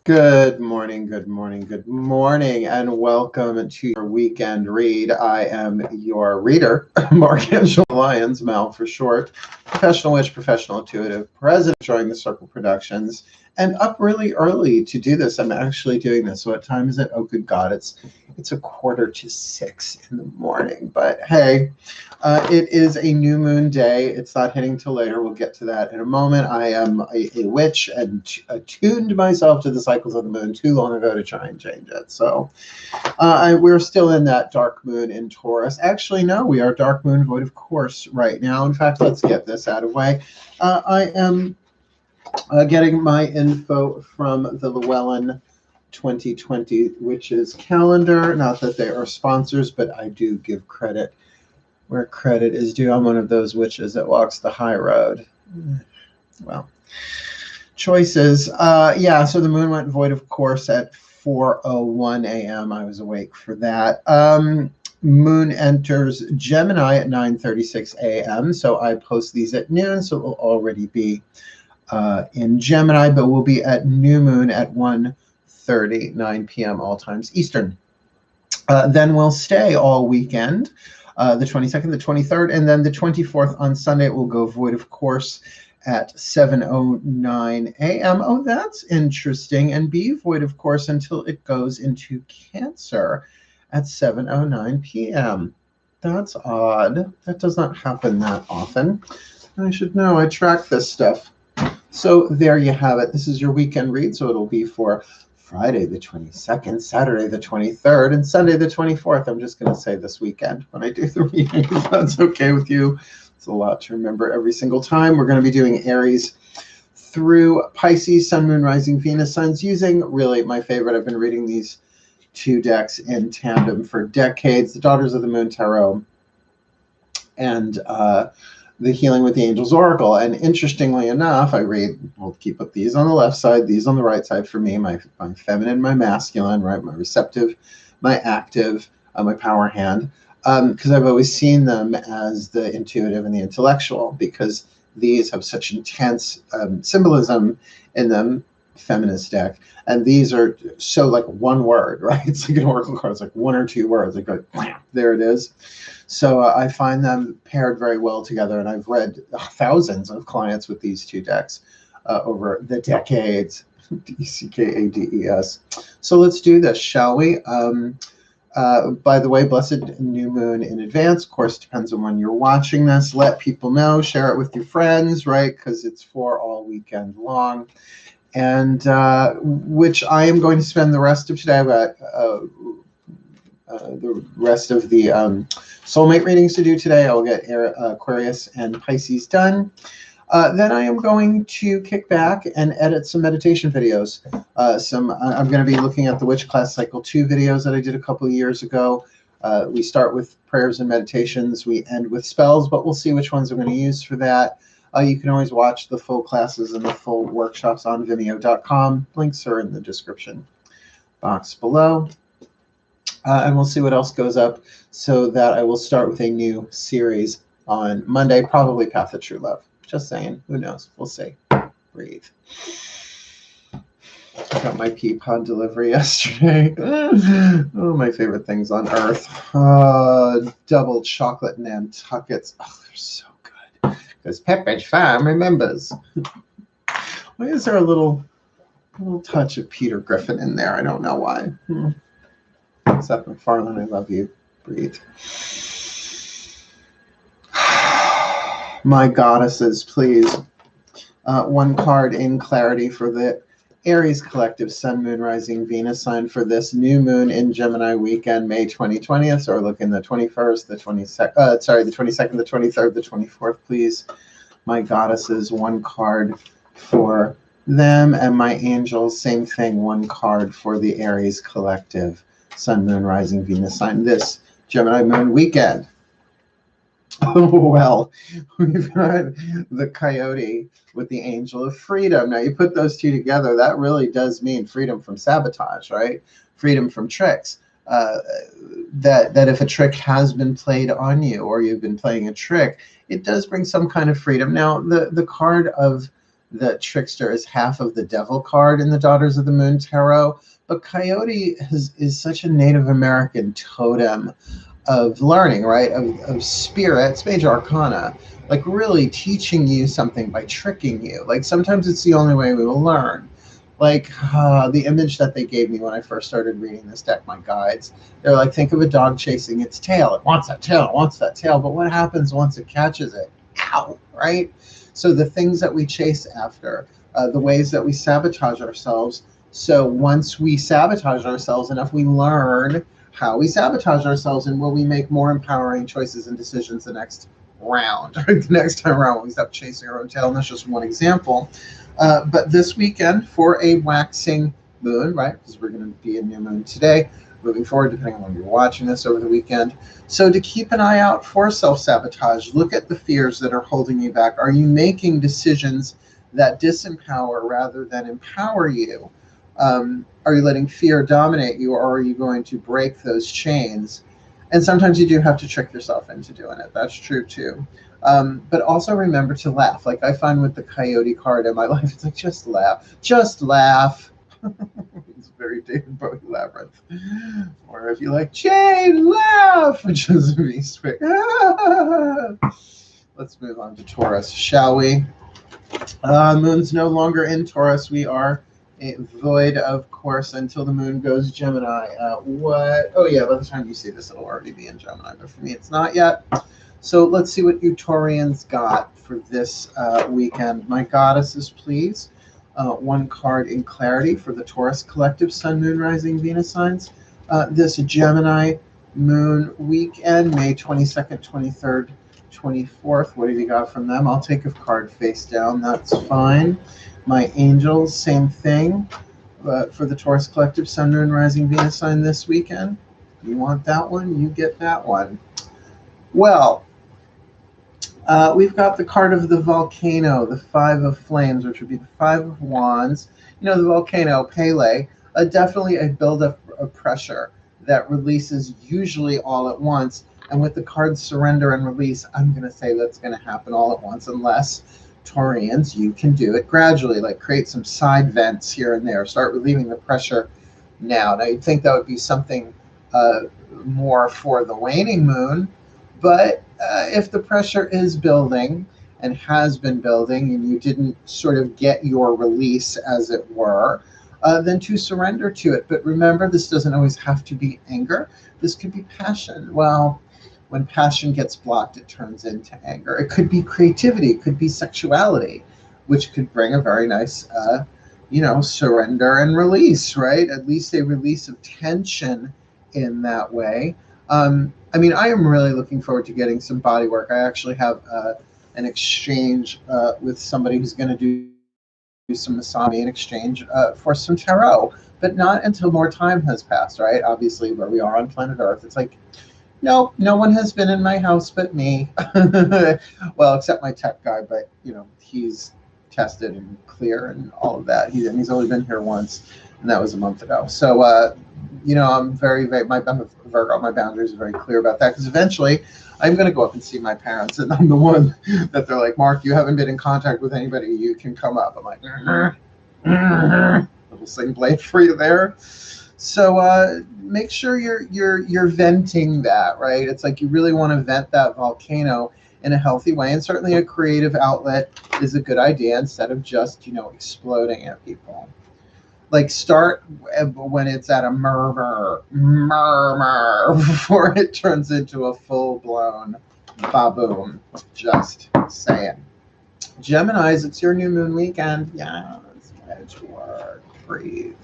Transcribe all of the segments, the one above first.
Good morning, good morning, good morning, and welcome to your weekend read. I am your reader, Mark-Angela Lyons, Mal for short, professional witch, professional intuitive, president of DrawingTheCircle Productions, and up really early to do this. I'm actually doing this. So what time is it? Oh, good God, it's 5:45 in the morning. But hey, it is a new moon day. It's not hitting till later. We'll get to that in a moment. I am a witch and attuned myself to the cycles of the moon too long ago to try and change it. So we're still in that dark moon in Taurus. Actually, no, we are dark moon void of course right now. In fact, let's get this out of the way. I am getting my info from the Llewellyn 2020 Witches calendar. Not that they are sponsors, but I do give credit where credit is due. I'm one of those witches that walks the high road. Well, choices. Yeah, so the moon went void, of course, at 4:01 a.m. I was awake for that. Moon enters Gemini at 9:36 a.m. So I post these at noon, so it will already be in Gemini, but we'll be at new moon at 1:39 p.m. all times Eastern. Then we'll stay all weekend, the 22nd, the 23rd, and then the 24th on Sunday it will go void, of course, at 7:09 a.m. Oh, that's interesting. And be void, of course, until it goes into Cancer at 7:09 p.m. That's odd. That does not happen that often. I should know. I track this stuff. So there you have it. This is your weekend read. So it'll be for Friday the 22nd, Saturday the 23rd, and Sunday the 24th. I'm just going to say this weekend when I do the reading, if that's okay with you. It's a lot to remember every single time. We're going to be doing Aries through Pisces, Sun, Moon, Rising, Venus signs using really my favorite. I've been reading these two decks in tandem for decades, the Daughters of the Moon Tarot and the Healing with the Angels Oracle. And interestingly enough, I read, we'll keep up these on the left side, these on the right side for me, my feminine, my masculine, right, my receptive, my active, my power hand, because I've always seen them as the intuitive and the intellectual, because these have such intense symbolism in them, feminist deck, and these are so like one word, right? It's like an oracle card. It's like one or two words. Like, bam, there it is. So I find them paired very well together, and I've read thousands of clients with these two decks over the decades. DCKADES. So let's do this, shall we? By the way, blessed new moon in advance. Of course, depends on when you're watching this. Let people know, share it with your friends, right? Because it's for all weekend long. And which I am going to spend the rest of today. I've got the rest of the soulmate readings to do today. I'll get Aquarius and Pisces done. Then I am going to kick back and edit some meditation videos. I'm going to be looking at the Witch Class Cycle 2 videos that I did a couple of years ago. We start with prayers and meditations. We end with spells, but we'll see which ones I'm going to use for that. You can always watch the full classes and the full workshops on VIMEO.com. Links are in the description box below. And we'll see what else goes up, so that I will start with a new series on Monday, probably Path of True Love. Just saying, who knows? We'll see. Breathe. I got my pea pod delivery yesterday. Oh, my favorite things on earth. Double chocolate Nantuckets. Oh, they're so good. Because Pepperidge Farm remembers. Why is there a little touch of Peter Griffin in there? I don't know why. Seth MacFarlane, I love you. Breathe. My goddesses, please. One card in clarity for the Aries collective Sun, Moon, Rising, Venus sign for this new moon in Gemini weekend, May 2020th. So we're looking the 21st, the 22nd, the 22nd, the 23rd, the 24th, please. My goddesses, one card for them, and my angels, same thing, one card for the Aries collective Sun, Moon, Rising, Venus sign this Gemini moon weekend. Oh, well, we've got the coyote with the angel of freedom. Now, you put those two together, that really does mean freedom from sabotage, right? Freedom from tricks. That if a trick has been played on you, or you've been playing a trick, it does bring some kind of freedom. Now, the card of the trickster is half of the devil card in the Daughters of the Moon Tarot. But coyote is such a Native American totem of learning, right? Of spirits, major arcana, like really teaching you something by tricking you. Like sometimes it's the only way we will learn. Like the image that they gave me when I first started reading this deck, my guides, they're like, think of a dog chasing its tail. It wants that tail, it wants that tail. But what happens once it catches it? Ow, right? So the things that we chase after, the ways that we sabotage ourselves. So once we sabotage ourselves enough, we learn how we sabotage ourselves, and will we make more empowering choices and decisions the next round, or the next time around when we stop chasing our own tail. And that's just one example. But this weekend for a waxing moon, right, because we're going to be a new moon today, moving forward, depending on when you're watching this over the weekend. So to keep an eye out for self-sabotage, look at the fears that are holding you back. Are you making decisions that disempower rather than empower you? Are you letting fear dominate you, or are you going to break those chains? And sometimes you do have to trick yourself into doing it. That's true too. But also remember to laugh. Like I find with the coyote card in my life, it's like, just laugh. Just laugh. It's very David Bowie Labyrinth. Or if you like, Jane, laugh, which is me swear. Let's move on to Taurus, shall we? Moon's no longer in Taurus. We are void, of course, until the moon goes Gemini. What? Oh yeah, by the time you see this, it'll already be in Gemini, but for me, it's not yet. So let's see what you Taurians got for this weekend. My goddesses, please. One card in clarity for the Taurus collective, Sun, Moon, Rising, Venus signs. This Gemini moon weekend, May 22nd, 23rd, 24th. What have you got from them? I'll take a card face down. That's fine. My angels, same thing. For the Taurus collective, Sun, Moon, Rising, Venus sign this weekend. You want that one? You get that one. Well, we've got the card of the volcano, the Five of Flames, which would be the Five of Wands. You know, the volcano, Pele, definitely a buildup of pressure that releases usually all at once. And with the card Surrender and Release, I'm going to say that's going to happen all at once, unless Taurians, you can do it gradually, like create some side vents here and there. Start relieving the pressure now. Now, you'd think that would be something more for the waning moon, but if the pressure is building and has been building and you didn't sort of get your release, as it were, then to surrender to it. But remember, this doesn't always have to be anger. This could be passion. Well, when passion gets blocked, it turns into anger. It could be creativity. It could be sexuality, which could bring a very nice, surrender and release, right? At least a release of tension in that way. I mean, I am really looking forward to getting some body work. I actually have an exchange with somebody who's going to do some massage in exchange for some tarot, but not until more time has passed, right? Obviously, where we are on planet Earth, it's like, no one has been in my house but me. Well, except my tech guy, but he's tested and clear and all of that. He's only been here once, and that was a month ago. So, I'm very, very, I'm a Virgo, my boundaries are very clear about that, because eventually I'm going to go up and see my parents, and I'm the one that they're like, Mark, you haven't been in contact with anybody, you can come up. I'm like, little sling blade for you there. So make sure you're venting that, right? It's like you really want to vent that volcano in a healthy way, and certainly a creative outlet is a good idea instead of just exploding at people. Like, start when it's at a murmur before it turns into a full-blown baboon. Just saying. Geminis, it's your new moon weekend. Yeah, it's work. Breathe.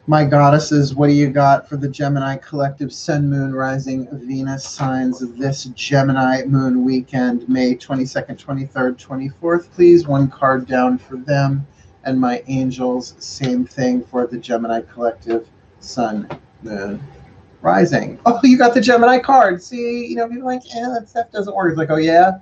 My goddesses, what do you got for the Gemini collective, Sun, Moon, Rising, Venus signs this Gemini moon weekend, May 22nd, 23rd, 24th? Please, one card down for them. And my angels, same thing for the Gemini collective, Sun, Moon, Rising. Oh, you got the Gemini card. See, people are like, that stuff doesn't work. It's like, oh yeah,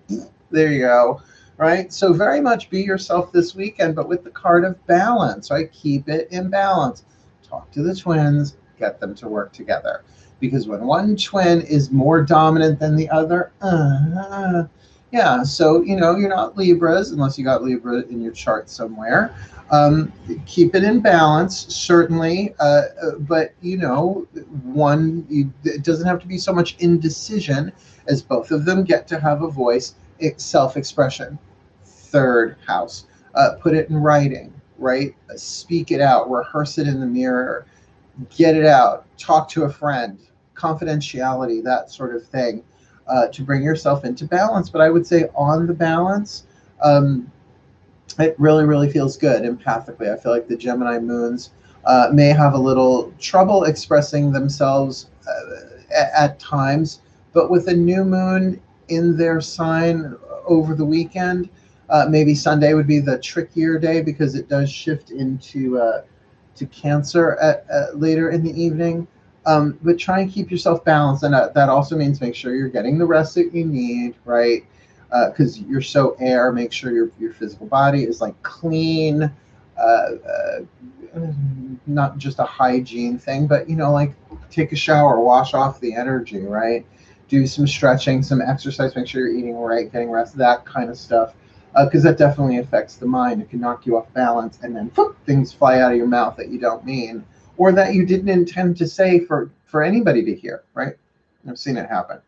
there you go, right? So very much be yourself this weekend, but with the card of balance, right? Keep it in balance. Talk to the twins, get them to work together. Because when one twin is more dominant than the other, Yeah, so you're not Libras unless you got Libra in your chart somewhere. Um, Keep it in balance, certainly, but it doesn't have to be so much indecision as both of them get to have a voice, self-expression. Third house, put it in writing, right? Speak it out, rehearse it in the mirror, get it out, talk to a friend, confidentiality, that sort of thing, to bring yourself into balance. But I would say on the balance, um, it really, really feels good empathically. I feel like the Gemini moons may have a little trouble expressing themselves at times, but with a new moon in their sign over the weekend, maybe Sunday would be the trickier day because it does shift into to Cancer at later in the evening. But try and keep yourself balanced, and that also means make sure you're getting the rest that you need, right? Because you're so air. Make sure your physical body is like clean, not just a hygiene thing, but like take a shower, wash off the energy, right? Do some stretching, some exercise. Make sure you're eating right, getting rest, that kind of stuff, because that definitely affects the mind. It can knock you off balance, and then whoop, things fly out of your mouth that you don't mean, or that you didn't intend to say for anybody to hear, right? I've seen it happen.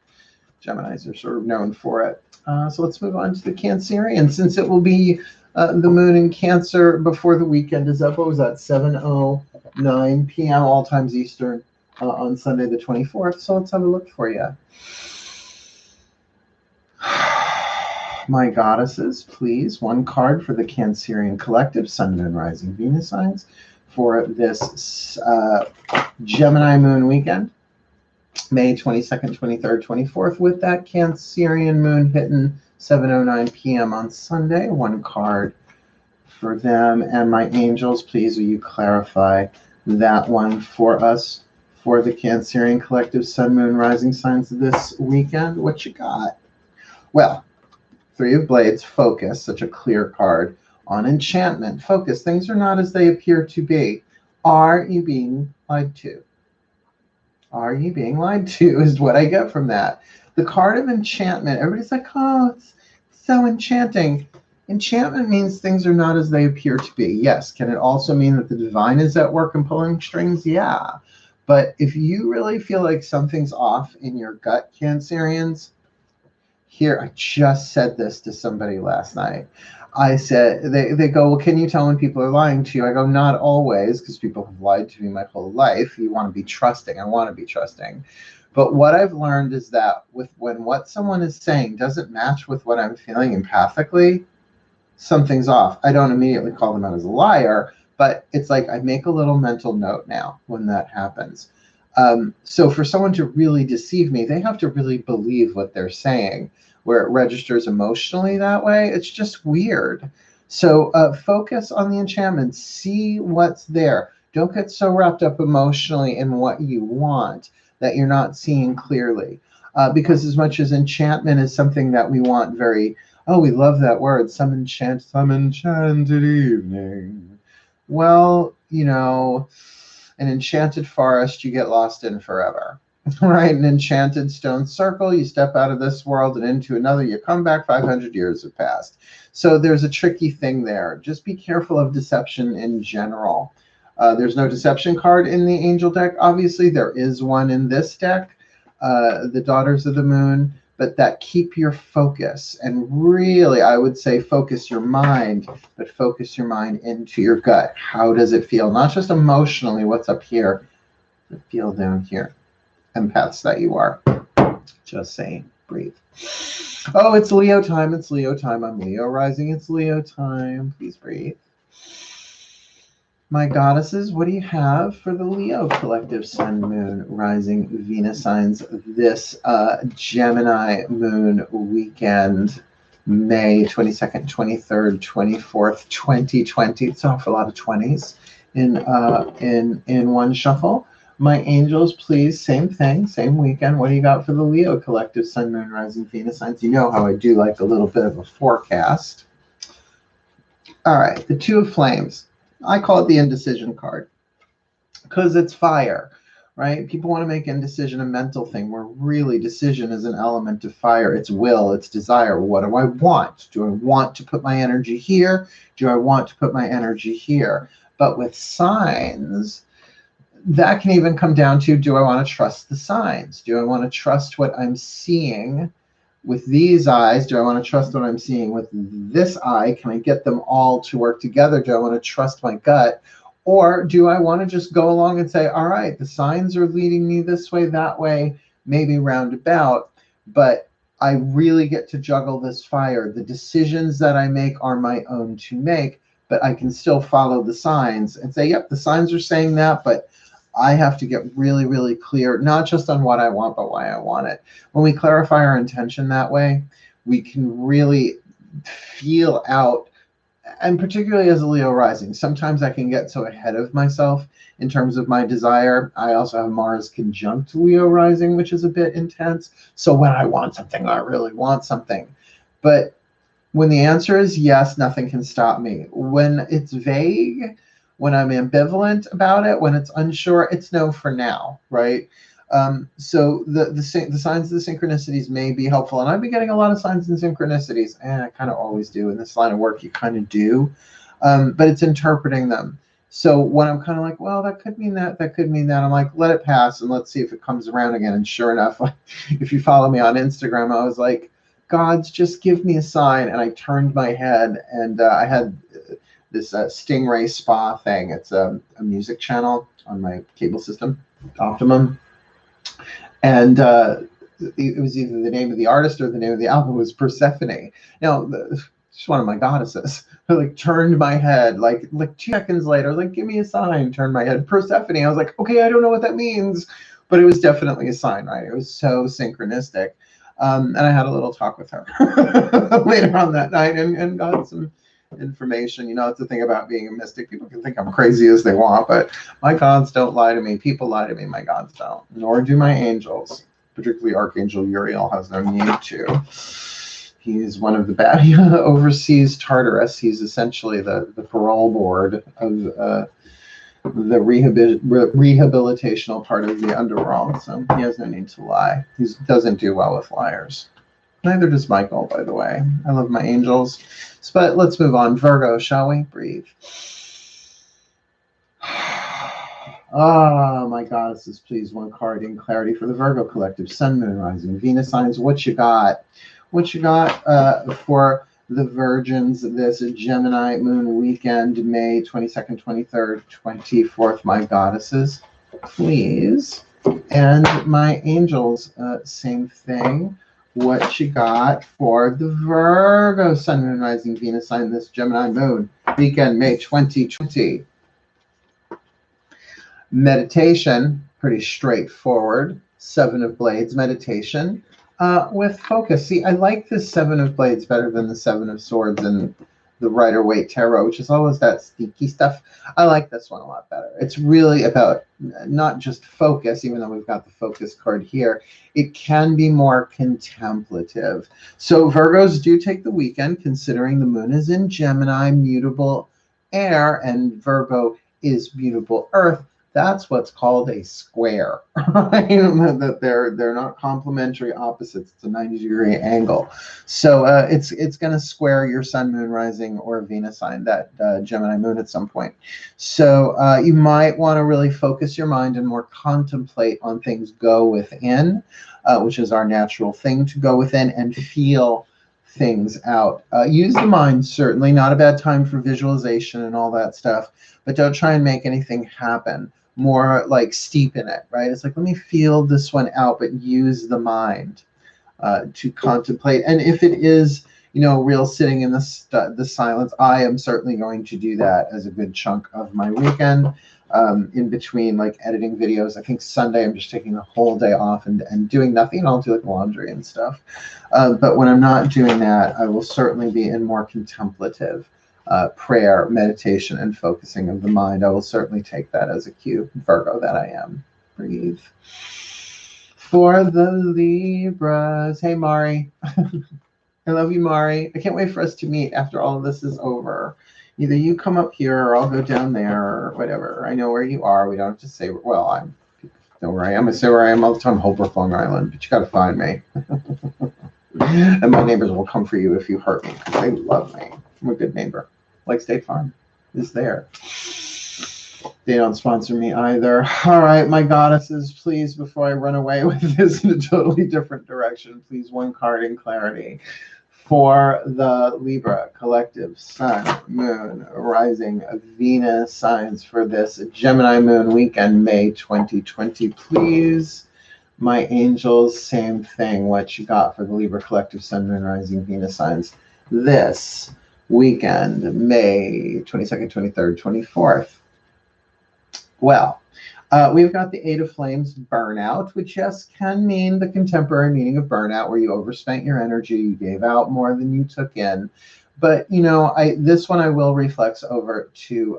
Geminis are sort of known for it. So let's move on to the Cancerian. Since it will be the moon in Cancer before the weekend is up, what was that, 7:09 p.m. all times Eastern on Sunday the 24th. So let's have a look for you. My goddesses, please, one card for the Cancerian collective, Sun, Moon, Rising, Venus signs for this Gemini moon weekend. May 22nd, 23rd, 24th, with that Cancerian moon hitting 7:09 p.m. on Sunday. One card for them. And my angels, please, will you clarify that one for us for the Cancerian collective Sun, Moon, Rising signs this weekend? What you got? Well, Three of Blades, focus, such a clear card. On enchantment, focus. Things are not as they appear to be. Are you being lied to? Are you being lied to is what I get from that. The card of enchantment, everybody's like, oh, it's so enchanting. Enchantment means things are not as they appear to be. Yes. Can it also mean that the divine is at work and pulling strings? Yeah. But if you really feel like something's off in your gut, Cancerians, here, I just said this to somebody last night. I said, they go, well, can you tell when people are lying to you? I go, not always, because people have lied to me my whole life. You want to be trusting. I want to be trusting. But what I've learned is that when what someone is saying doesn't match with what I'm feeling empathically, something's off. I don't immediately call them out as a liar, but it's like I make a little mental note now when that happens. So for someone to really deceive me, they have to really believe what they're saying. Where it registers emotionally that way, it's just weird. So focus on the enchantment. See what's there. Don't get so wrapped up emotionally in what you want that you're not seeing clearly. Because as much as enchantment is something that we want very, oh, we love that word, some enchanted evening. Well, an enchanted forest you get lost in forever. Right, an enchanted stone circle, you step out of this world and into another, you come back, 500 years have passed. So there's a tricky thing there. Just be careful of deception in general. There's no deception card in the angel deck. Obviously, there is one in this deck, the Daughters of the Moon, but that keep your focus. And really, I would say focus your mind, but focus your mind into your gut. How does it feel? Not just emotionally, what's up here, but feel down here. Empaths that you are. Just saying. Breathe. Oh, it's Leo time. It's Leo time. I'm Leo rising. It's Leo time. Please breathe. My goddesses, what do you have for the Leo collective Sun, Moon, Rising, Venus signs this Gemini moon weekend, May 22nd, 23rd, 24th, 2020. It's an awful lot of 20s in one shuffle. My angels, please, same thing, same weekend. What do you got for the Leo collective Sun, Moon, Rising, Venus signs? You know how I do like a little bit of a forecast. All right, the Two of Flames. I call it the indecision card because it's fire, right? People want to make indecision a mental thing, where really decision is an element of fire. It's will, it's desire. What do I want? Do I want to put my energy here? Do I want to put my energy here? But with signs, that can even come down to, do I want to trust the signs? Do I want to trust what I'm seeing with these eyes? Do I want to trust what I'm seeing with this eye? Can I get them all to work together? Do I want to trust my gut? Or do I want to just go along and say, all right, the signs are leading me this way, that way, maybe roundabout, but I really get to juggle this fire. The decisions that I make are my own to make, but I can still follow the signs and say, yep, the signs are saying that, but I have to get really, really clear, not just on what I want, but why I want it. When we clarify our intention that way, we can really feel out. And particularly as a Leo rising, sometimes I can get so ahead of myself in terms of my desire. I also have Mars conjunct Leo rising, which is a bit intense. So when I want something, I really want something. But when the answer is yes, nothing can stop me. When it's vague, when I'm ambivalent about it, when it's unsure, it's no for now, right? So the signs of the synchronicities may be helpful. And I've been getting a lot of signs and synchronicities, and I kind of always do. In this line of work, you kind of do. But it's interpreting them. So when I'm kind of like, well, that could mean that, that could mean that, I'm like, let it pass and let's see if it comes around again. And sure enough, if you follow me on Instagram, I was like, God's just give me a sign. And I turned my head, and I had this Stingray Spa thing. It's a music channel on my cable system, Optimum. And it was either the name of the artist or the name of the album was Persephone. Now, she's one of my goddesses. I like turned my head, like 2 seconds later, like, give me a sign, turned my head, Persephone. I was like, okay, I don't know what that means, but it was definitely a sign, right? It was so synchronistic. And I had a little talk with her later on that night and got some information. You know, it's the thing about being a mystic. People can think I'm crazy as they want, but my gods don't lie to me. People lie to me. My gods don't. Nor do my angels. Particularly Archangel Uriel has no need to. He's one of the bad. He oversees Tartarus. He's essentially the parole board of the rehabilitational part of the underworld. So he has no need to lie. He doesn't do well with liars. Neither does Michael, by the way. I love my angels. But let's move on. Virgo, shall we? Breathe. Ah, my goddesses, please, one card in clarity for the Virgo collective. Sun, Moon, Rising, Venus signs. What you got? What you got for the Virgins this Gemini Moon weekend, May 22nd, 23rd, 24th, my goddesses, please. And my angels, same thing. What you got for the Virgo Sun, Moon, Rising, Venus sign this Gemini Moon weekend, May 2020. Meditation, pretty straightforward. 7 of Blades meditation with focus. See, I like this 7 of Blades better than the 7 of Swords and the Rider-Waite Tarot, which is always that sneaky stuff. I like this one a lot better. It's really about not just focus, even though we've got the focus card here. It can be more contemplative. So Virgos do take the weekend, considering the moon is in Gemini, mutable air, and Virgo is mutable earth. That's what's called a square. That they're not complementary opposites. It's a 90-degree angle. So it's going to square your Sun, Moon, Rising, or Venus sign, that Gemini moon at some point. So you might want to really focus your mind and more contemplate on things. Go within, which is our natural thing to go within and feel things out. Use the mind, certainly. Not a bad time for visualization and all that stuff. But don't try and make anything happen. More like steep in it, right? It's like, let me feel this one out, but use the mind to contemplate. And if it is, you know, real sitting in the silence, I am certainly going to do that as a good chunk of my weekend. In between, like, editing videos. I think Sunday I'm just taking the whole day off and doing nothing. I'll do like laundry and stuff. But when I'm not doing that, I will certainly be in more contemplative prayer, meditation, and focusing of the mind. I will certainly take that as a cue, Virgo, that I am. Breathe. For the Libras. Hey, Mari. I love you, Mari. I can't wait for us to meet after all of this is over. Either you come up here or I'll go down there or whatever. I know where you are. We don't have to say, well, I'm Don't worry, I'm gonna say where I am all the time, Holbrook, Long Island, but you gotta find me. And my neighbors will come for you if you hurt me, because they love me. I'm a good neighbor. Like State Farm is there. They don't sponsor me either. All right, my goddesses, please, before I run away with this in a totally different direction, please, one card in clarity for the Libra collective Sun, Moon, Rising, Venus signs for this Gemini Moon weekend, May 2020, please. My angels, same thing. What you got for the Libra collective Sun, Moon, Rising, Venus signs this weekend, May 22nd, 23rd, 24th. Well, we've got the Eight of Flames, burnout, which, yes, can mean the contemporary meaning of burnout, where you overspent your energy, you gave out more than you took in. But, you know, this one I will reflex over to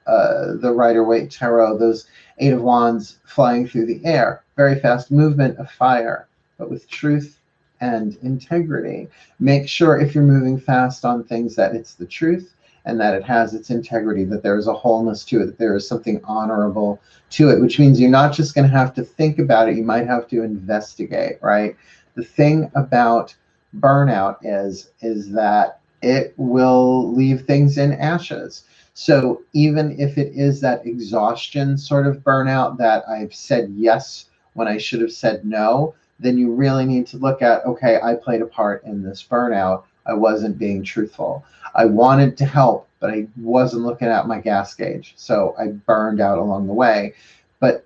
the Rider-Waite Tarot, those Eight of Wands flying through the air, very fast movement of fire, but with truth and integrity. Make sure if you're moving fast on things that it's the truth, and that it has its integrity, that there is a wholeness to it, that there is something honorable to it, which means you're not just going to have to think about it, you might have to investigate, right? The thing about burnout is that it will leave things in ashes. So even if it is that exhaustion sort of burnout, that I've said yes when I should have said no, then you really need to look at, okay, I played a part in this burnout. I wasn't being truthful. I wanted to help, but I wasn't looking at my gas gauge. So I burned out along the way. But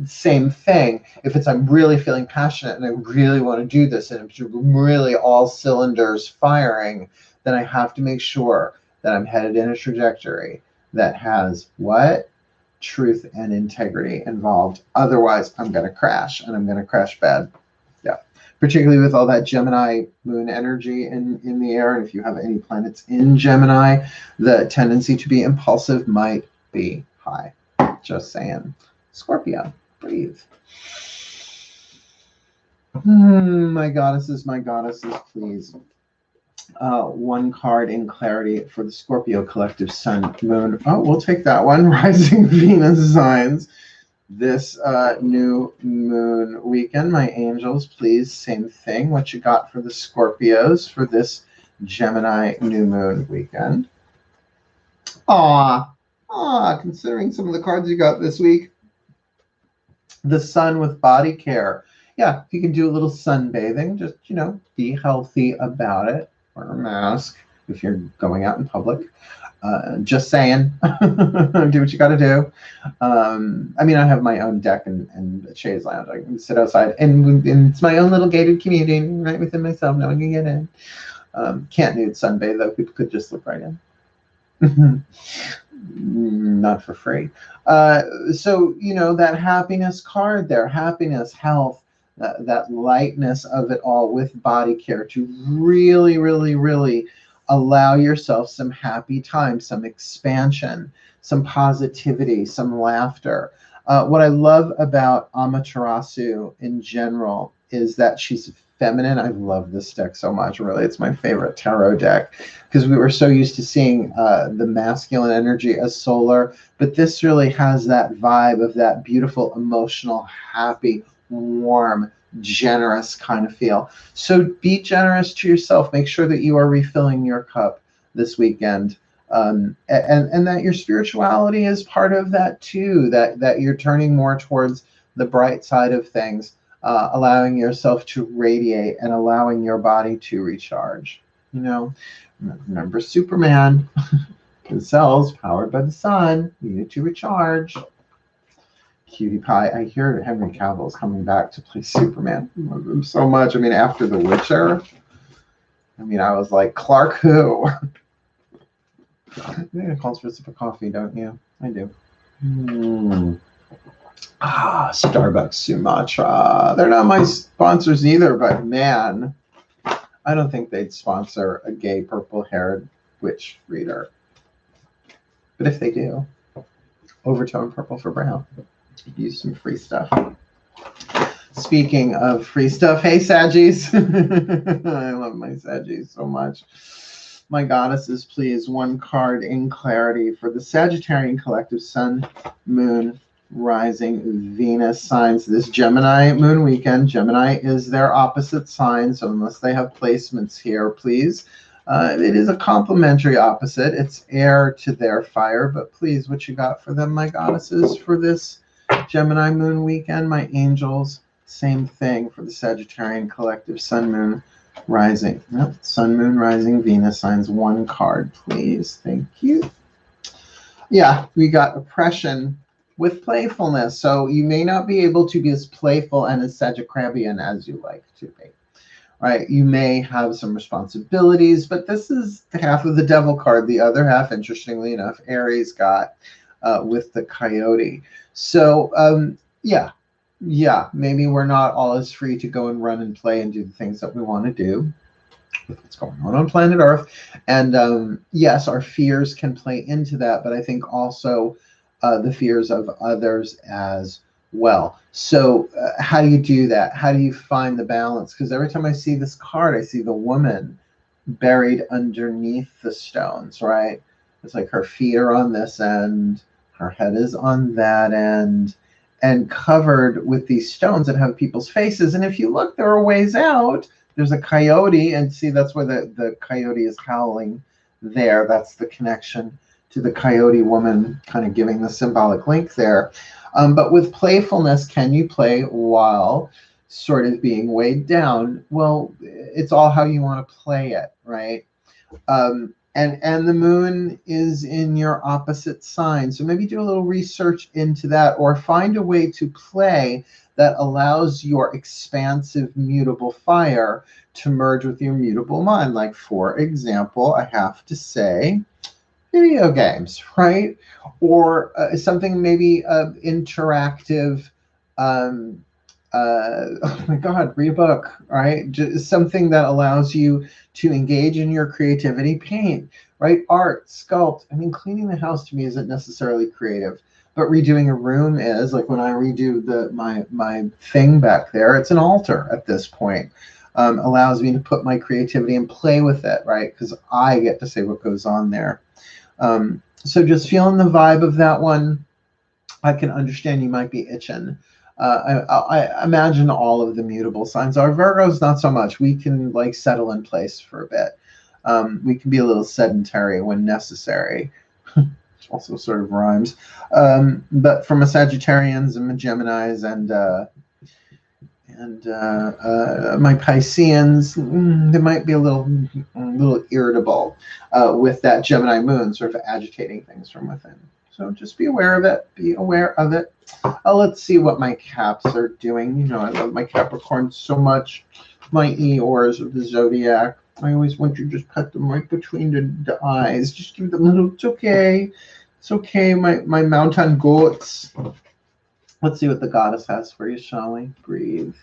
same thing, if it's I'm really feeling passionate and I really want to do this and it's really all cylinders firing, then I have to make sure that I'm headed in a trajectory that has what? Truth and integrity involved. Otherwise, I'm going to crash, and I'm going to crash bad. Yeah. Particularly with all that Gemini moon energy in the air. And if you have any planets in Gemini, the tendency to be impulsive might be high. Just saying. Scorpio, breathe. My goddesses, please. One card in clarity for the Scorpio collective Sun, Moon. Oh, we'll take that one. Rising Venus signs. This new moon weekend, my angels, please, same thing. What you got for the Scorpios for this Gemini new moon weekend? Considering some of the cards you got this week. The Sun with body care. Yeah, if you can do a little sunbathing, just, you know, be healthy about it. Wear a mask if you're going out in public. Just saying, do what you got to do. I mean, I have my own deck and a chaise lounge. I can sit outside, and it's my own little gated community right within myself. No one can get in. Can't nude sunbathe, though. People could just look right in. Not for free. So, you know, that happiness card there, happiness, health, that lightness of it all with body care to really, really, really allow yourself some happy time, some expansion, some positivity, some laughter. What I love about Amaterasu in general is that she's feminine. I love this deck so much, really. It's my favorite tarot deck because we were so used to seeing the masculine energy as solar, but this really has that vibe of that beautiful, emotional, happy, warm, generous kind of feel. So be generous to yourself. Make sure that you are refilling your cup this weekend, and that your spirituality is part of that too, that you're turning more towards the bright side of things, allowing yourself to radiate and allowing your body to recharge. You know, remember Superman. His cells powered by the sun needed to recharge. Cutie pie. I hear Henry Cavill is coming back to play Superman. I love him so much. I mean, after The Witcher, I mean, I was like, Clark who? You think it calls for a sip of coffee, don't you? I do. Starbucks Sumatra. They're not my sponsors either, but man, I don't think they'd sponsor a gay purple-haired witch reader. But if they do, overtone purple for brown. Use some free stuff. Speaking of free stuff, hey Saggies. I love my Saggies so much. My goddesses, please, one card in clarity for the Sagittarian collective Sun, Moon, rising Venus signs this Gemini moon weekend. Gemini is their opposite sign, so unless they have placements here, please. It is a complementary opposite. It's air to their fire, but please, what you got for them, my goddesses, for this Gemini moon weekend? My angels, same thing for the Sagittarian collective sun, moon, rising. Nope, sun, moon, rising, Venus signs. One card, please. Thank you. Yeah, we got oppression with playfulness. So you may not be able to be as playful and as Sagittarian as you like to be. Right? You may have some responsibilities, but this is half of the devil card. The other half, interestingly enough, Aries got with the coyote. So yeah, maybe we're not all as free to go and run and play and do the things that we want to do with what's going on planet Earth. And yes, our fears can play into that, but I think also the fears of others as well. So how do you do that? How do you find the balance? Because every time I see this card, I see the woman buried underneath the stones, right? It's like her feet are on this end, her head is on that end, and covered with these stones that have people's faces. And if you look, there are ways out. There's a coyote, and see, that's where the coyote is howling there. That's the connection to the coyote woman, kind of giving the symbolic link there. But with playfulness, can you play while sort of being weighed down? Well, it's all how you want to play it, right? And the moon is in your opposite sign. So maybe do a little research into that, or find a way to play that allows your expansive mutable fire to merge with your mutable mind. Like, for example, I have to say, video games, right? Or something maybe interactive. Oh my God, read a book, right? Just something that allows you to engage in your creativity. Paint, right? Art, sculpt. I mean, cleaning the house to me isn't necessarily creative, but redoing a room is. Like when I redo my thing back there, it's an altar at this point. Allows me to put my creativity and play with it, right? Because I get to say what goes on there. So just feeling the vibe of that one. I can understand you might be itching. I imagine all of the mutable signs are. Virgos, not so much. We can like settle in place for a bit. We can be a little sedentary when necessary. Also sort of rhymes. But from a Sagittarians and my Geminis and my Pisceans, they might be a little irritable with that Gemini moon sort of agitating things from within. So just be aware of it. Be aware of it. Let's see what my Caps are doing. You know, I love my Capricorn so much. My Eeyores of the zodiac. I always want you to just pet them right between the eyes. Just give them a little, it's okay. It's okay, my mountain goats. Let's see what the goddess has for you, shall we? Breathe.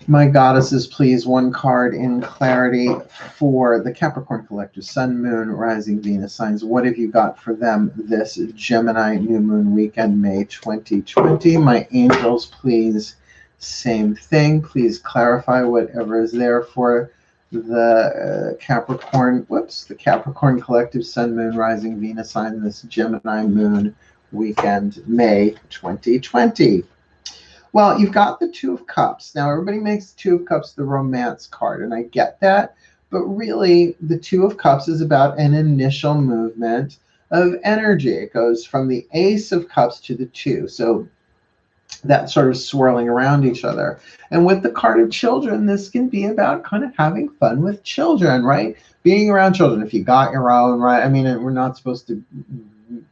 My goddesses, please, one card in clarity for the Capricorn collective, Sun, Moon, Rising, Venus signs. What have you got for them this Gemini new moon weekend, May 2020? My angels, please, same thing. Please clarify whatever is there for the Capricorn, the Capricorn collective, Sun, Moon, Rising, Venus sign, this Gemini moon weekend, May 2020. Well, you've got the Two of Cups. Now, everybody makes the Two of Cups the romance card, and I get that. But really, the Two of Cups is about an initial movement of energy. It goes from the Ace of Cups to the Two. So that sort of swirling around each other. And with the card of children, this can be about kind of having fun with children, right? Being around children. If you got your own, right? I mean, we're not supposed to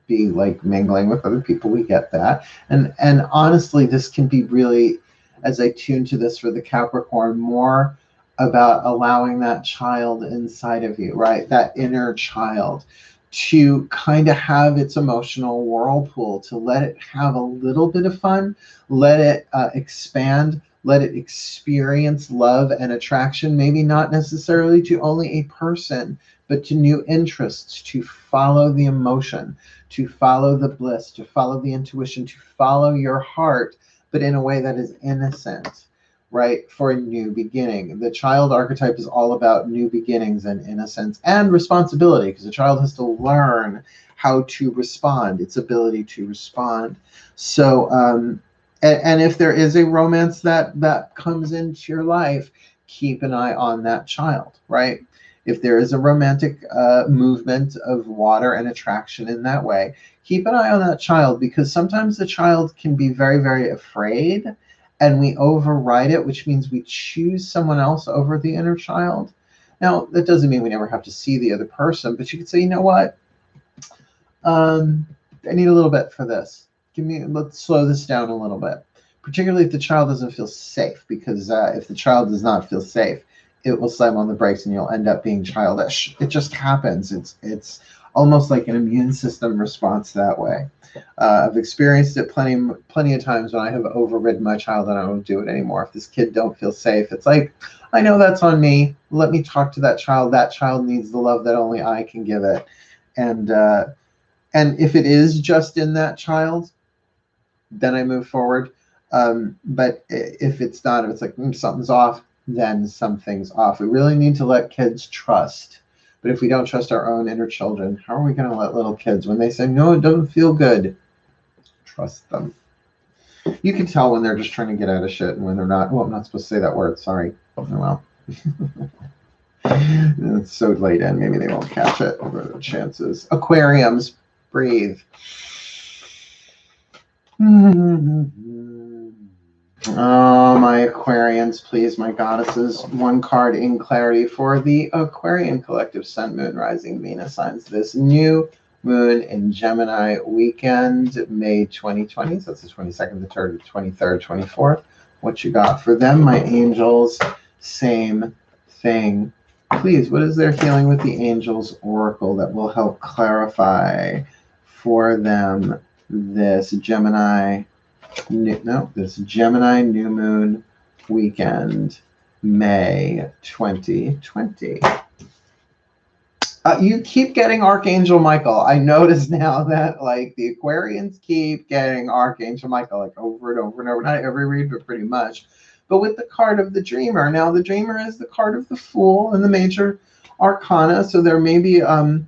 be like mingling with other people. We get that. And honestly, this can be really, as I tune to this for the Capricorn, more about allowing that child inside of you, right? That inner child to kind of have its emotional whirlpool, to let it have a little bit of fun, let it expand, let it experience love and attraction, maybe not necessarily to only a person, but to new interests, to follow the emotion, to follow the bliss, to follow the intuition, to follow your heart, but in a way that is innocent, right? For a new beginning. The child archetype is all about new beginnings and innocence and responsibility, because the child has to learn how to respond, its ability to respond. So, and if there is a romance that comes into your life, keep an eye on that child, right? If there is a romantic movement of water and attraction in that way, keep an eye on that child, because sometimes the child can be very, very afraid, and we override it, which means we choose someone else over the inner child. Now, that doesn't mean we never have to see the other person, but you can say, you know what? I need a little bit for this. Let's slow this down a little bit. Particularly if the child doesn't feel safe, because if the child does not feel safe, it will slam on the brakes and you'll end up being childish. It just happens. It's almost like an immune system response that way. I've experienced it plenty of times when I have overridden my child and I don't do it anymore. If this kid don't feel safe, it's like, I know that's on me. Let me talk to that child. That child needs the love that only I can give it. And if it is just in that child, then I move forward. But if it's not, if it's like something's off, then something's off. We really need to let kids trust. But if we don't trust our own inner children, how are we going to let little kids, when they say, no, it doesn't feel good, trust them? You can tell when they're just trying to get out of shit and when they're not. Well, I'm not supposed to say that word. Sorry. Oh, well. It's so late in. Maybe they won't catch it. What are the chances? Aquariums. Breathe. Oh, my Aquarians, please, my goddesses. One card in clarity for the Aquarian collective, Sun, Moon, Rising, Venus signs. This new moon in Gemini weekend, May 2020. So that's the 22nd, the 3rd, 23rd, 24th. What you got for them, my angels? Same thing. Please, what is their healing with the angels oracle that will help clarify for them this Gemini new moon weekend, May 2020. You keep getting Archangel Michael. I notice now that like the Aquarians keep getting Archangel Michael like over and over and over. Not every read, but pretty much. But with the card of the Dreamer. Now the Dreamer is the card of the Fool and the major arcana. So there may be a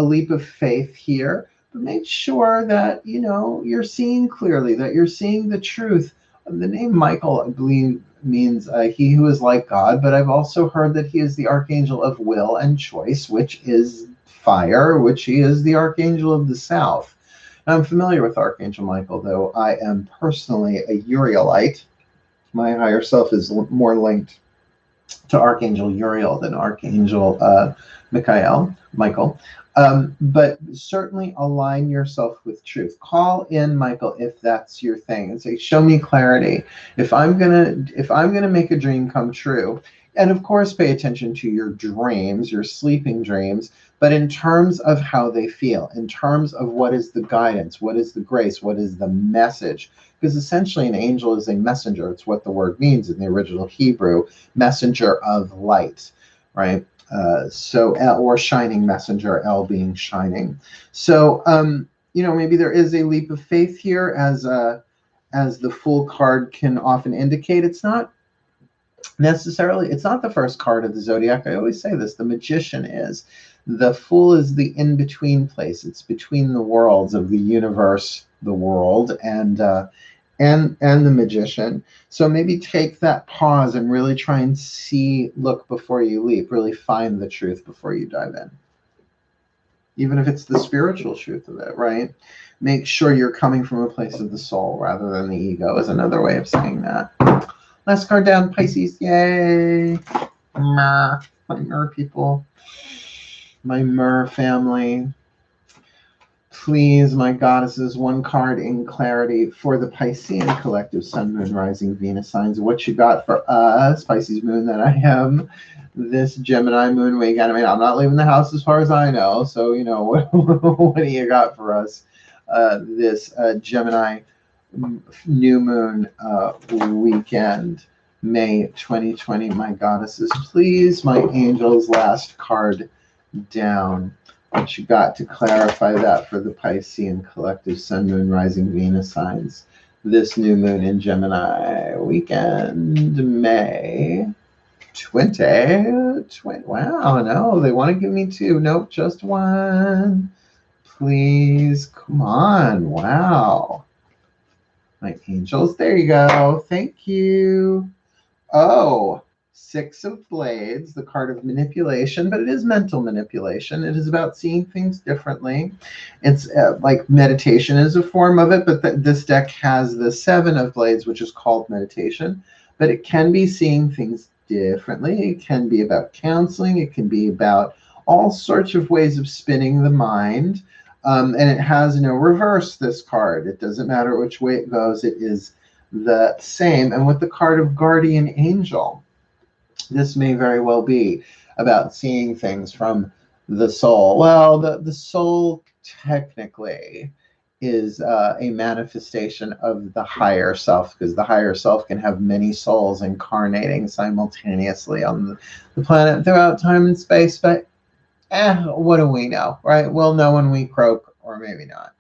leap of faith here. But make sure that, you know, you're seeing clearly, that you're seeing the truth. The name Michael, I believe, means he who is like God, but I've also heard that he is the archangel of will and choice, which is fire, which he is the archangel of the south. Now, I'm familiar with Archangel Michael, though I am personally a Urielite. My higher self is more linked to Archangel Uriel than Archangel Michael. But certainly align yourself with truth. Call in Michael if that's your thing and say, show me clarity. If I'm gonna make a dream come true, and of course pay attention to your dreams, your sleeping dreams, but in terms of how they feel, in terms of what is the guidance, what is the grace, what is the message. Because essentially an angel is a messenger. It's what the word means in the original Hebrew, messenger of light, right? Or shining messenger, L being shining. So, you know, maybe there is a leap of faith here, as the Fool card can often indicate. It's not the first card of the zodiac. I always say this, the Magician is. The Fool is the in-between place. It's between the worlds of the universe, the world, and the Magician. So maybe take that pause and really try and look before you leap, really find the truth before you dive in. Even if it's the spiritual truth of it, right? Make sure you're coming from a place of the soul rather than the ego is another way of saying that. Last card down, Pisces, yay. My Mer people, my Mer family. Please, my goddesses, one card in clarity for the Piscean collective, Sun, Moon, Rising, Venus signs. What you got for us, Pisces moon that I am, this Gemini moon weekend? I mean, I'm not leaving the house as far as I know, so, you know, what do you got for us? This Gemini new moon weekend, May 2020, my goddesses. Please, my angels, last card down. What you got to clarify that for the Piscean collective, Sun, Moon, Rising, Venus signs. This new moon in Gemini weekend, May 2020. Wow, no, they want to give me two. Nope, just one. please. Come on. Wow. My angels. There you go. Thank you. Oh, Six of Blades, the card of manipulation, but it is mental manipulation. It is about seeing things differently. It's like meditation is a form of it, but this deck has the Seven of Blades, which is called meditation, but it can be seeing things differently. It can be about counseling. It can be about all sorts of ways of spinning the mind. And it has no reverse, this card. It doesn't matter which way it goes. It is the same. And with the card of Guardian Angel, this may very well be about seeing things from the soul. Well, the soul technically is a manifestation of the higher self, because the higher self can have many souls incarnating simultaneously on the planet throughout time and space. But what do we know, right? We'll know when we croak, or maybe not.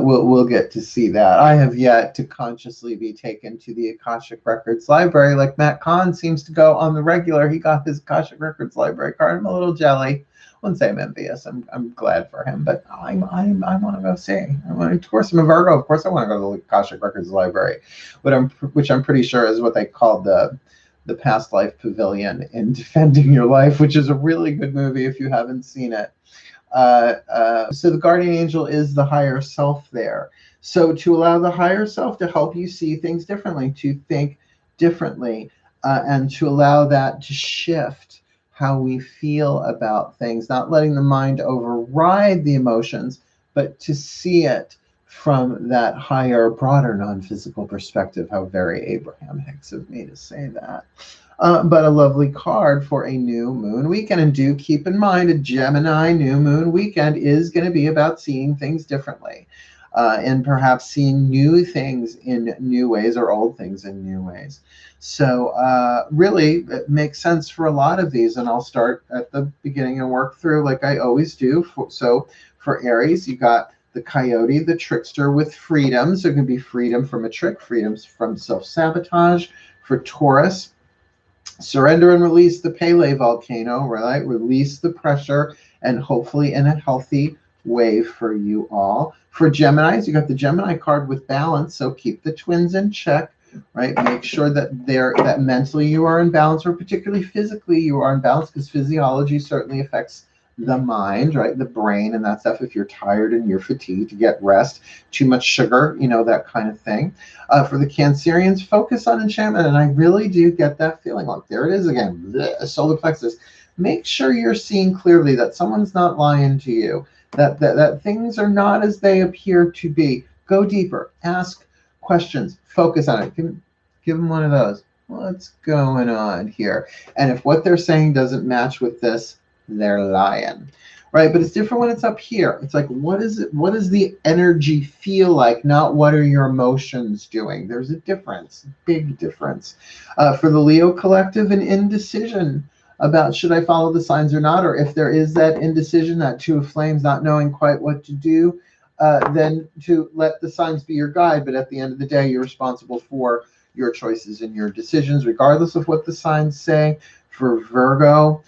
We'll get to see that. I have yet to consciously be taken to the Akashic Records library like Matt Kahn seems to go on the regular. He got his Akashic Records library card. I'm a little jelly. I wouldn't say I'm envious. I'm glad for him, but I want to go see. Of course, I'm a Virgo. Of course, I want to go to the Akashic Records library, which I'm pretty sure is what they call the Past Life Pavilion in Defending Your Life, which is a really good movie if you haven't seen it. So the guardian angel is the higher self there. So to allow the higher self to help you see things differently, to think differently, and to allow that to shift how we feel about things, not letting the mind override the emotions, but to see it from that higher, broader, non-physical perspective. How very Abraham Hicks of me to say that. But a lovely card for a new moon weekend. And do keep in mind, a Gemini new moon weekend is going to be about seeing things differently, and perhaps seeing new things in new ways, or old things in new ways. So really, it makes sense for a lot of these. And I'll start at the beginning and work through like I always do. So for Aries, you got the coyote, the trickster with freedom. So it can be freedom from a trick, freedom from self-sabotage. For Taurus, surrender and release the Pele volcano, right? Release the pressure, and hopefully in a healthy way for you all. For Geminis, you got the Gemini card with balance. So keep the twins in check, right? Make sure that mentally you are in balance, or particularly physically you are in balance, because physiology certainly affects the mind, right? The brain and that stuff. If you're tired and you're fatigued, to get rest, too much sugar, that kind of thing. For the Cancerians, focus on enchantment. And I really do get that feeling, like there it is again, solar plexus. Make sure you're seeing clearly that someone's not lying to you, that things are not as they appear to be. Go deeper, ask questions, focus on it. Give them one of those. What's going on here? And if what they're saying doesn't match with this, they're lying, right? But it's different when it's up here. It's like, what is it? What does the energy feel like? Not what are your emotions doing? There's a difference, big difference. For the Leo collective, an indecision about should I follow the signs or not, or if there is that indecision, that two of flames, not knowing quite what to do, then to let the signs be your guide. But at the end of the day, you're responsible for your choices and your decisions, regardless of what the signs say. For Virgo,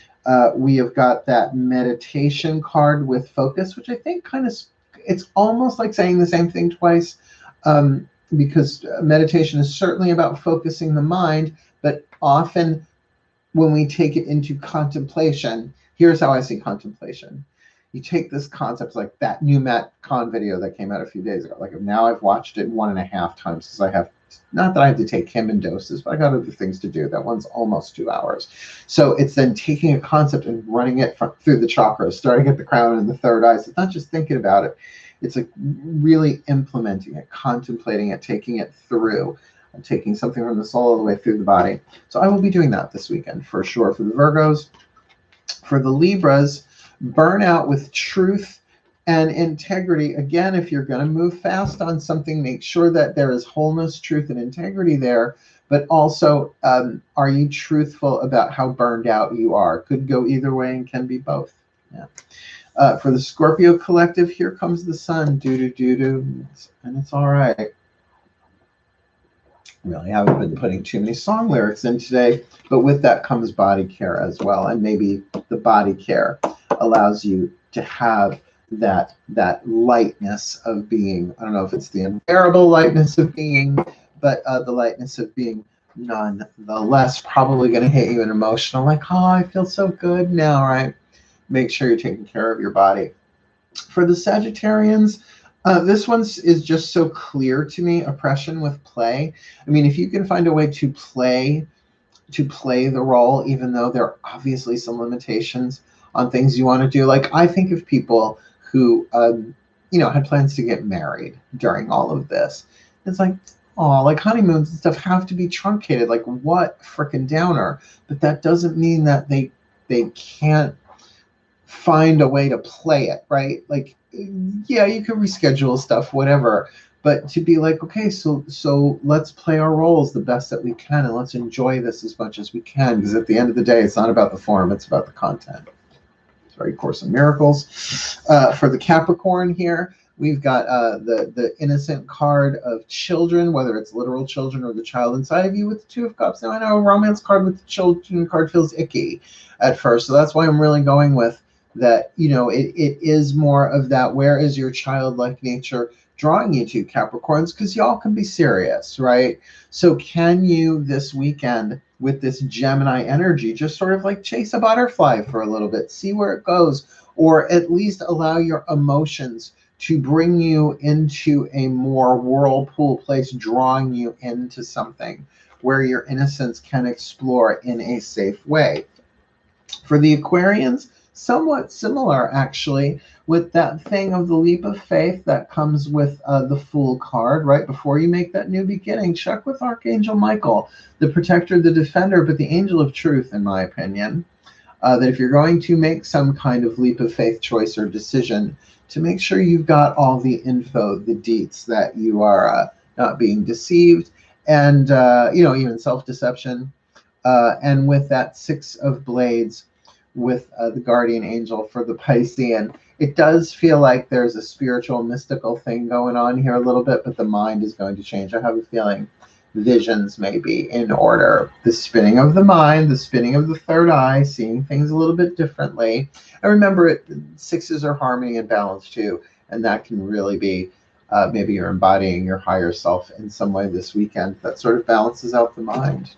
we have got that meditation card with focus, which I think it's almost like saying the same thing twice, because meditation is certainly about focusing the mind, but often when we take it into contemplation, here's how I see contemplation. You take this concept, like that new Matt Kahn video that came out a few days ago. Like now I've watched it 1.5 times, because I have, not that I have to take him in doses, but I got other things to do. That one's almost 2 hours. So it's then taking a concept and running it through the chakras, starting at the crown and the third eye. So it's not just thinking about it. It's like really implementing it, contemplating it, taking it through, and taking something from the soul all the way through the body. So I will be doing that this weekend for sure. For the Virgos, for the Libras, burn out with truth and integrity. Again, if you're going to move fast on something, make sure that there is wholeness, truth, and integrity there. But also, are you truthful about how burned out you are? Could go either way and can be both. Yeah. For the Scorpio collective, here comes the sun. Do-do-do-do. And it's all right. Really haven't been putting too many song lyrics in today, but with that comes body care as well. And maybe the body care allows you to have that lightness of being. I don't know if it's the unbearable lightness of being, but the lightness of being nonetheless probably going to hit you in emotional, like, oh, I feel so good now, right? Make sure you're taking care of your body. For the Sagittarians, this one is just so clear to me, oppression with play. I mean, if you can find a way to play the role, even though there are obviously some limitations on things you want to do. Like, I think of people who, had plans to get married during all of this. It's like, oh, like honeymoons and stuff have to be truncated. Like, what frickin' downer. But that doesn't mean that they can't find a way to play it, right? Like, yeah, you can reschedule stuff, whatever. But to be like, okay, so let's play our roles the best that we can, and let's enjoy this as much as we can, because at the end of the day, it's not about the form, it's about the content. It's very Course in Miracles. For the Capricorn here, we've got the innocent card of children, whether it's literal children or the child inside of you with the Two of Cups. Now, I know a romance card with the children card feels icky at first, so that's why I'm really going with that. It is more of that, where is your childlike nature drawing you to, Capricorns? Because y'all can be serious, right? So can you this weekend with this Gemini energy just sort of like chase a butterfly for a little bit, see where it goes, or at least allow your emotions to bring you into a more whirlpool place, drawing you into something where your innocence can explore in a safe way. For the Aquarians, somewhat similar, actually, with that thing of the leap of faith that comes with the Fool card. Right before you make that new beginning, check with Archangel Michael, the protector, the defender, but the angel of truth, in my opinion, that if you're going to make some kind of leap of faith choice or decision, to make sure you've got all the info, the deets, that you are not being deceived, and even self-deception. And with that Six of Blades, with the guardian angel for the Piscean, it does feel like there's a spiritual, mystical thing going on here a little bit, but the mind is going to change. I have a feeling visions may be in order. The spinning of the mind, the spinning of the third eye, seeing things a little bit differently. And remember, sixes are harmony and balance too, and that can really be maybe you're embodying your higher self in some way this weekend that sort of balances out the mind.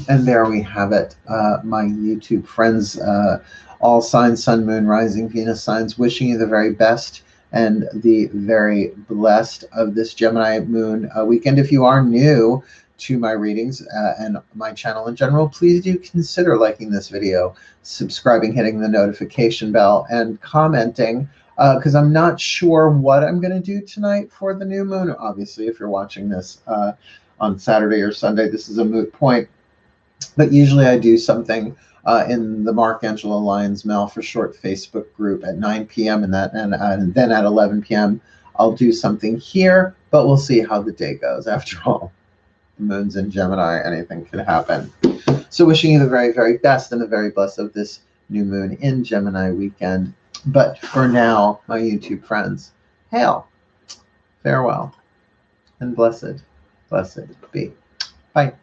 And there we have it, my YouTube friends, all signs, sun, moon, rising, Venus signs, wishing you the very best and the very blessed of this Gemini moon weekend. If you are new to my readings and my channel in general, please do consider liking this video, subscribing, hitting the notification bell, and commenting, because I'm not sure what I'm going to do tonight for the new moon. Obviously, if you're watching this on Saturday or Sunday, this is a moot point. But usually I do something in the Mark Angelo Lyons Mail for Short Facebook group at 9 p.m. and then at 11 p.m. I'll do something here, but we'll see how the day goes. After all, the moon's in Gemini, anything could happen. So wishing you the very, very best and the very blessed of this new moon in Gemini weekend. But for now, my YouTube friends, hail, farewell, and blessed be. Bye.